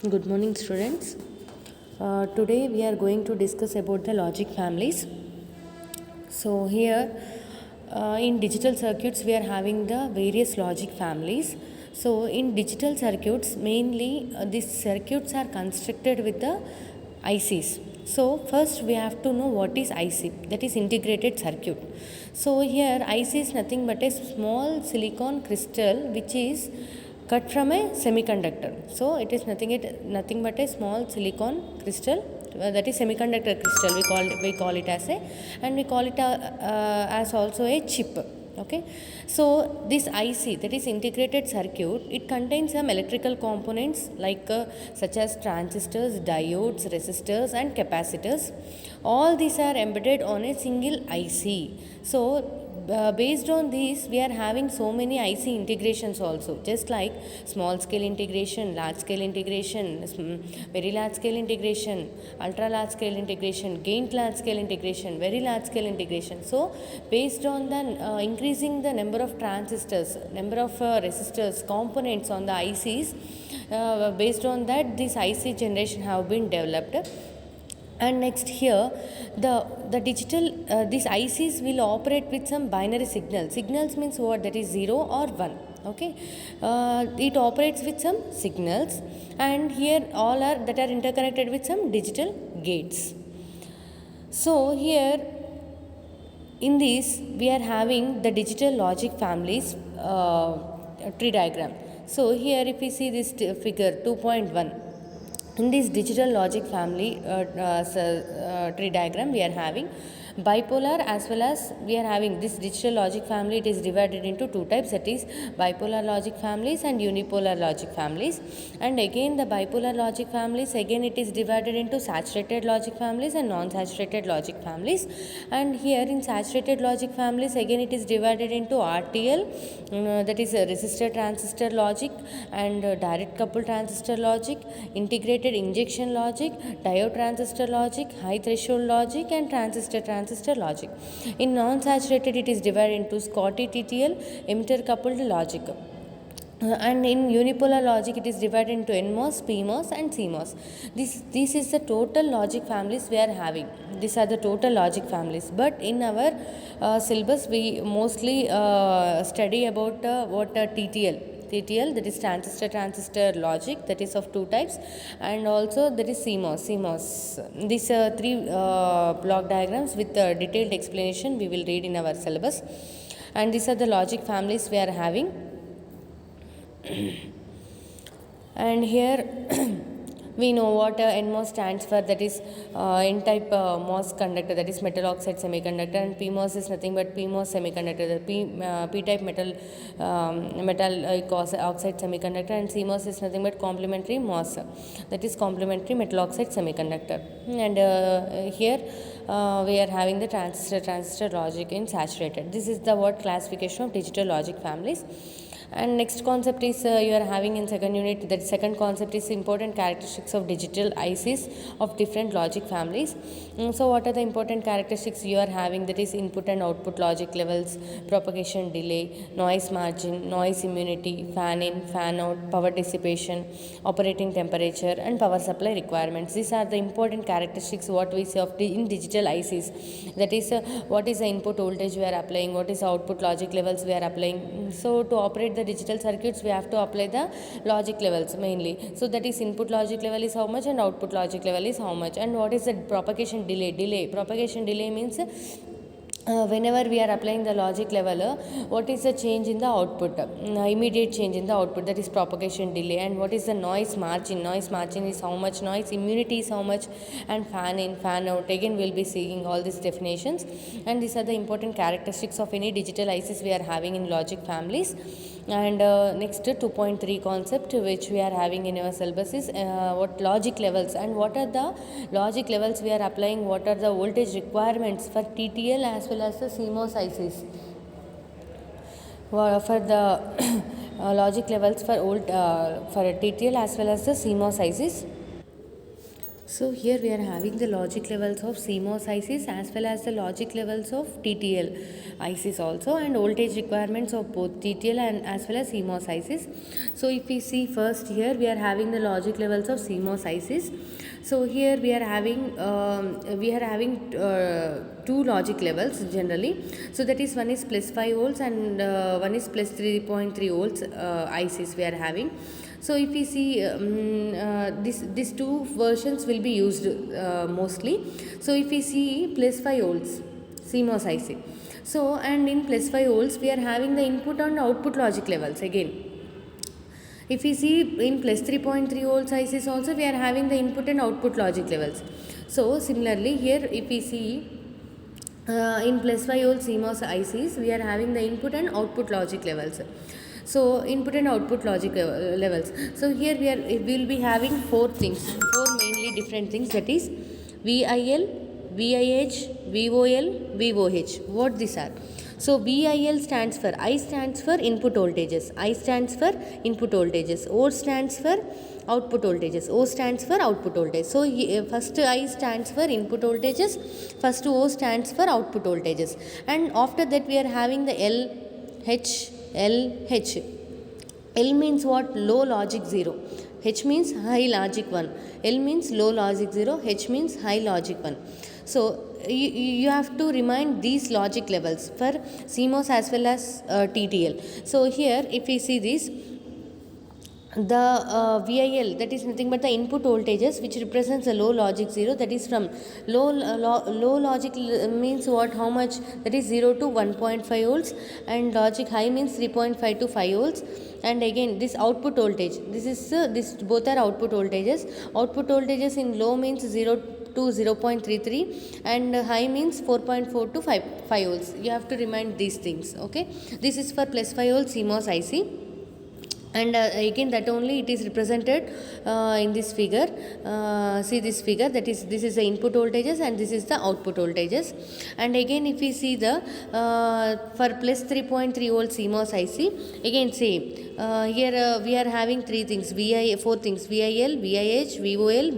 Good morning, students. Today we are going to discuss about the logic families. So here in digital circuits we are having the various logic families. So in digital circuits mainly these circuits are constructed with the ICs. So first we have to know what is IC, that is integrated circuit. So here IC is nothing but a small silicon crystal which is cut from a semiconductor. So it is nothing but a small silicon crystal, that is semiconductor crystal we call it as a, and we call it as also a chip. Okay, so this IC, that is integrated circuit, it contains some electrical components like such as transistors, diodes, resistors and capacitors. All these are embedded on a single IC. So based on this we are having so many IC integrations also, just like small scale integration, large scale integration, very large scale integration, ultra large scale integration, gain large scale integration, very large scale integration. So based on the increasing the number of transistors, number of resistors, components on the ICs, based on that this IC generation have been developed. And next here the digital these ICs will operate with some binary signals means what, that is 0 or 1. Okay, it operates with some signals, and here all are that are interconnected with some digital gates. So here in this we are having the digital logic families tree diagram. So here if we see this figure 2.1, in this digital logic family tree diagram we are having bipolar as well as we are having this digital logic family. It is divided into two types, that is bipolar logic families and unipolar logic families. And again the bipolar logic families, again it is divided into saturated logic families and non-saturated logic families. And here in saturated logic families again it is divided into RTL, that is resistor transistor logic, and direct coupled transistor logic, integrated injection logic, diode transistor logic, high threshold logic and transistor logic. In non-saturated it is divided into Schottky TTL, emitter coupled logic. And in unipolar logic it is divided into NMOS, PMOS and CMOS. This is the total logic families we are having. These are the total logic families. But in our syllabus we mostly study about what TTL, that is transistor logic, that is of two types, and also there is CMOS. These three block diagrams with detailed explanation we will read in our syllabus. And these are the logic families we are having. And here we know what NMOS stands for, that is N-type MOS conductor, that is metal oxide semiconductor, and PMOS is nothing but PMOS semiconductor, the P-type metal oxide semiconductor, and CMOS is nothing but complementary MOS, that is complementary metal oxide semiconductor. And here we are having the transistor logic in saturated. This is the what classification of digital logic families. And next concept is you are having in second unit, that second concept is important characteristics of digital ICs of different logic families. So what are the important characteristics you are having, that is input and output logic levels, propagation delay, noise margin, noise immunity, fan in, fan out, power dissipation, operating temperature and power supply requirements. These are the important characteristics what we see of in digital ICs, that is what is the input voltage we are applying, what is the output logic levels we are applying. So to operate the digital circuits we have to apply the logic levels mainly. So that is input logic level is how much and output logic level is how much. And what is the propagation delay? Propagation delay means whenever we are applying the logic level, what is the change in the output, immediate change in the output, that is propagation delay. And what is the noise margin? Noise margin is how much, noise immunity is how much, and fan in, fan out, again we will be seeing all these definitions. And these are the important characteristics of any digital ICs we are having in logic families. And next 2.3 concept which we are having in our syllabus is what logic levels, and what are the logic levels we are applying, what are the voltage requirements for TTL as well as the CMOS ICs. For the logic levels for TTL as well as the CMOS ICs. So here we are having the logic levels of CMOS ICs as well as the logic levels of TTL ICs also, and voltage requirements of both TTL and as well as CMOS ICs. So if we see first, here we are having the logic levels of CMOS ICs. So here we are having two logic levels generally. So that is, one is plus 5 volts and one is plus 3.3 volts ICs we are having. So if we see these two versions will be used mostly. So if we see plus 5 volts CMOS IC, so and in plus 5 volts we are having the input and output logic levels again. If we see in plus 3.3 volts ICs also, we are having the input and output logic levels. So similarly here, if we see in plus 5 volt CMOS ICs, we are having the input and output logic levels. So input and output logic levels. So here we will be having four mainly different things, that is VIL, VIH, VOL, VOH. What these are? So VIL stands for, I stands for input voltages, I stands for input voltages, O stands for output voltages, O stands for output voltage. So first I stands for input voltages, first O stands for output voltages, and after that we are having the L, H, L, H. L means what? Low logic 0. H means high logic 1. L means low logic 0. H means high logic 1. So you have to remind these logic levels for CMOS as well as TTL. So here if we see this, the VIL, that is nothing but the input voltages which represents a low logic 0, that is from low logic means what, how much, that is 0 to 1.5 volts, and logic high means 3.5 to 5 volts. And again this output voltage, this both are output voltages. Output voltages in low means 0 to 0.33 and high means 4.4 to 5 volts. You have to remind these things. Okay, this is for plus 5 volt CMOS IC. And again that only it is represented in this figure. See this figure, that is, this is the input voltages and this is the output voltages. And again if we see the for plus 3.3 volt CMOS IC, again same. Here we are having four things: VIL, VIH, VOL,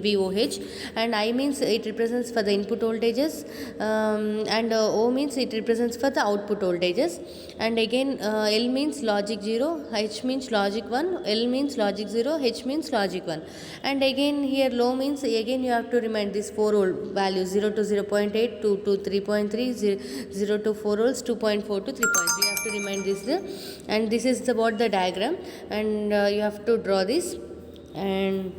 VOH, and I means it represents for the input voltages, and O means it represents for the output voltages. And again L means logic 0, H means logic 1, L means logic 0, H means logic 1. And again here low means, again you have to remind these 4 volt values: 0 to 0.8, 2 to 3.3, 0 to 4 volts, 2.4 to 3.3. You have to remind this. And this is about the diagram, and you have to draw this. And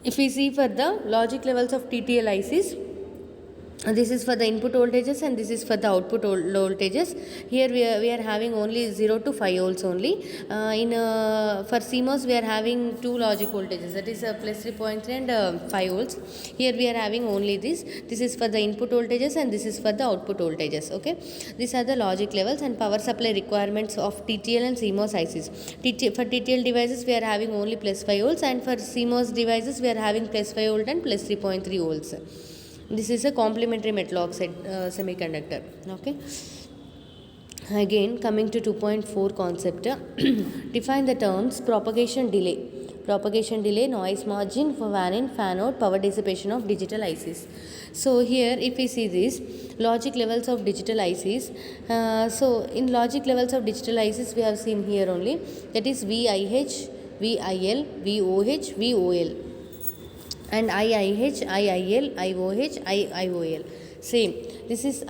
if we see for the logic levels of TTL ICs, this is for the input voltages and this is for the output voltages. Here we are having only 0 to 5 volts only. For CMOS we are having two logic voltages, that is plus 3.3 and 5 volts. Here we are having only this is for the input voltages and this is for the output voltages. Okay, these are the logic levels and power supply requirements of TTL and CMOS ICs. For TTL devices we are having only plus 5 volts, and for CMOS devices we are having plus 5 volt and plus 3.3 volts. This is a complementary metal oxide semiconductor. Okay, again coming to 2.4 concept. Define the terms propagation delay, noise margin for fan in, fan out, power dissipation of digital ICs. So here if we see this logic levels of digital ICs, so in logic levels of digital ICs we have seen here only, that is VIH, VIL, VOH, VOL, and IIH, IIL, IOH, IOL. Same. This is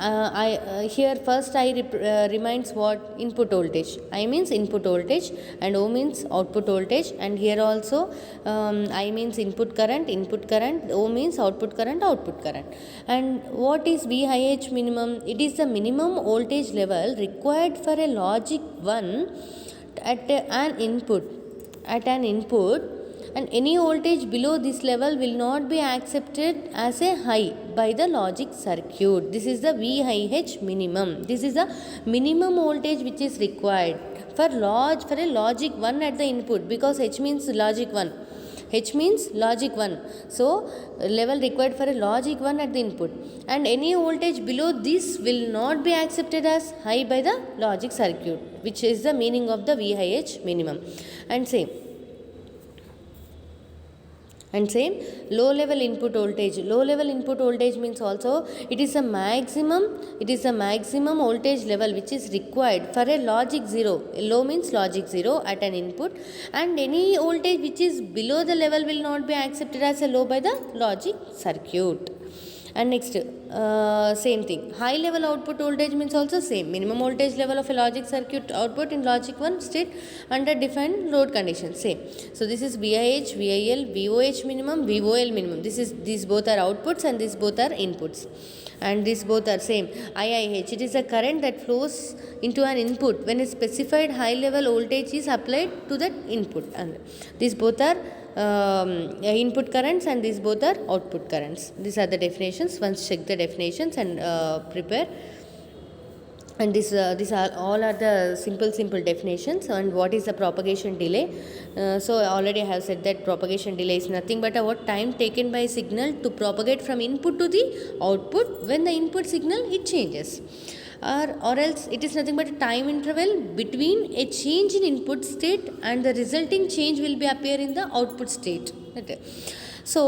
here first I reminds what? Input voltage. I means input voltage and O means output voltage, and here also I means input current, O means output current. And what is VIH minimum? It is the minimum voltage level required for a logic 1 at an input, and any voltage below this level will not be accepted as a high by the logic circuit. This is the VIH minimum. This is the minimum voltage which is required for a logic 1 at the input, because H means logic 1. So level required for a logic 1 at the input, and any voltage below this will not be accepted as high by the logic circuit, which is the meaning of the VIH minimum. And same. And same, low level input voltage. Low level input voltage means also it is a maximum voltage level which is required for a logic 0. Low means logic 0 at an input, and any voltage which is below the level will not be accepted as a low by the logic circuit. And next, same thing, high level output voltage means also same, minimum voltage level of a logic circuit output in logic 1 state under defined load conditions, same. So this is VIH, VIL, VOH minimum, VOL minimum. These both are outputs and these both are inputs, and these both are same. IIH, it is a current that flows into an input when a specified high level voltage is applied to that input, and these both are input currents and these both are output currents. These are the definitions. Once check the definitions and prepare. And these are all are the simple definitions. And what is the propagation delay? So already I have said that propagation delay is nothing but what time taken by a signal to propagate from input to the output when the input signal it changes, or else it is nothing but a time interval between a change in input state and the resulting change will be appear in the output state. Okay. So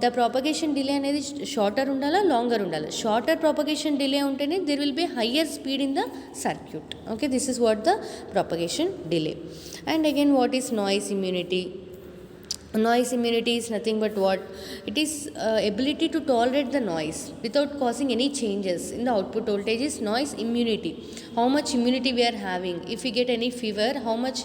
the propagation delay అనేది shorter ఉండాలా longer ఉండాలా? Shorter propagation delay ఉంటేనే there will be higher speed in the circuit. Okay, this is what the propagation delay. And again, what is noise immunity? Noise immunity is nothing but what? It is ability to tolerate the noise without causing any changes in the output voltage is noise immunity. How much immunity we are having? If we get any fever, how much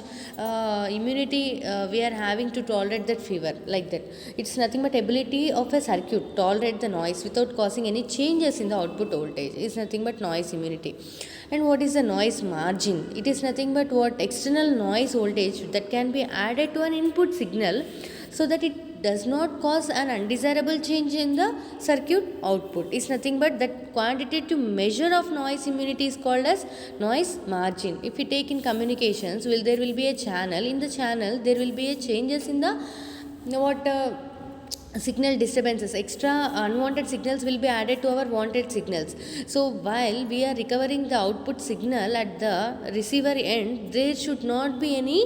immunity we are having to tolerate that fever, like that. It's nothing but ability of a circuit tolerate the noise without causing any changes in the output voltage. It's nothing but noise immunity. And what is the noise margin? It is nothing but what? External noise voltage that can be added to an input signal so that it does not cause an undesirable change in the circuit output. It's nothing but that quantitative measure of noise immunity is called as noise margin. If we take in communications, there will be a channel. In the channel, there will be a changes in the signal disturbances. Extra unwanted signals will be added to our wanted signals. So while we are recovering the output signal at the receiver end, there should not be any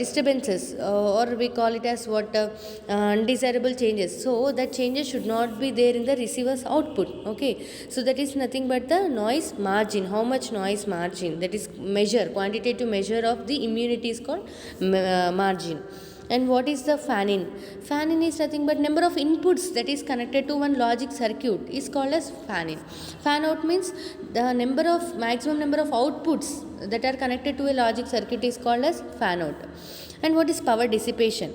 disturbances, or we call it as undesirable changes. So that changes should not be there in the receiver's output. Okay, so that is nothing but the noise margin. How much noise margin? That is measure, quantitative measure of the immunity is called margin. And what is the fan-in? Fan-in is nothing but number of inputs that is connected to one logic circuit is called as fan-in. Fan-out means the maximum number of outputs that are connected to a logic circuit is called as fan-out. And what is power dissipation?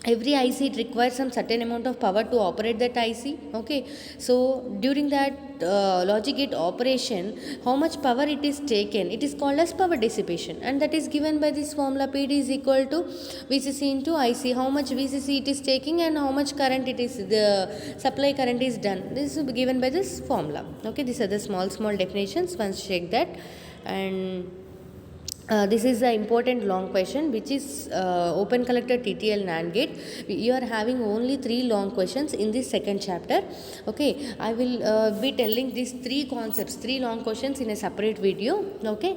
Every IC it requires some certain amount of power to operate that IC. Okay, so during that logic gate operation, how much power it is taken, it is called as power dissipation, and that is given by this formula. PD is equal to VCC into IC. How much VCC it is taking and how much current it is, the supply current is done. This is given by this formula. Okay, these are the small definitions. Once check that. And this is the important long question, which is open collector TTL NAND gate. You are having only 3 long questions in this second chapter. Okay, I will be telling these 3 concepts, 3 long questions in a separate video. Okay,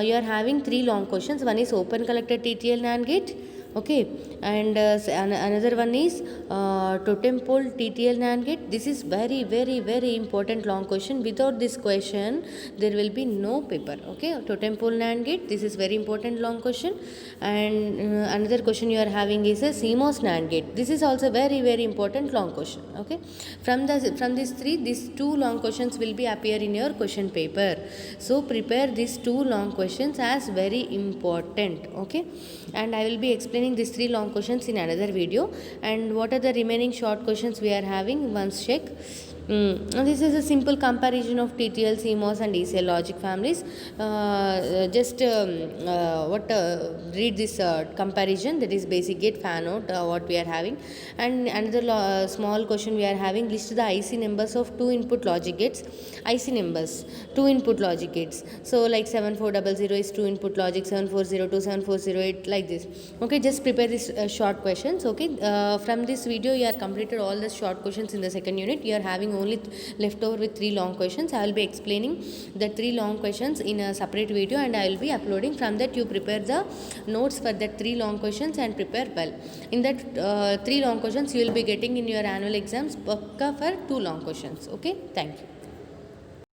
you are having 3 long questions. One is open collector TTL NAND gate. Okay, and another one is totem pole TTL NAND gate. This is very important long question. Without this question there will be no paper. Okay, totem pole NAND gate, this is very important long question. And another question you are having is a CMOS NAND gate. This is also very important long question. Okay, from these 3, these 2 long questions will be appear in your question paper. So prepare these 2 long questions as very important. Okay, and I will be explaining these 3 long questions in another video. And what are the remaining short questions we are having? Once check. This is a simple comparison of TTL, CMOS and ECL logic families. Read this comparison, that is basic gate, fan out, what we are having. And another small question we are having, list the IC numbers of 2 input logic gates. IC numbers, 2 input logic gates. So like 7400 is 2 input logic, 7402, 7408, like this. Okay, just prepare these short questions. Okay, from this video you are completed all the short questions in the second unit. You are having having only left over with 3 long questions. I will be explaining the 3 long questions in a separate video, and I will be uploading. From that you prepare the notes for that 3 long questions and prepare well. In that 3 long questions you will be getting in your annual exams pakka for 2 long questions. Okay, thank you.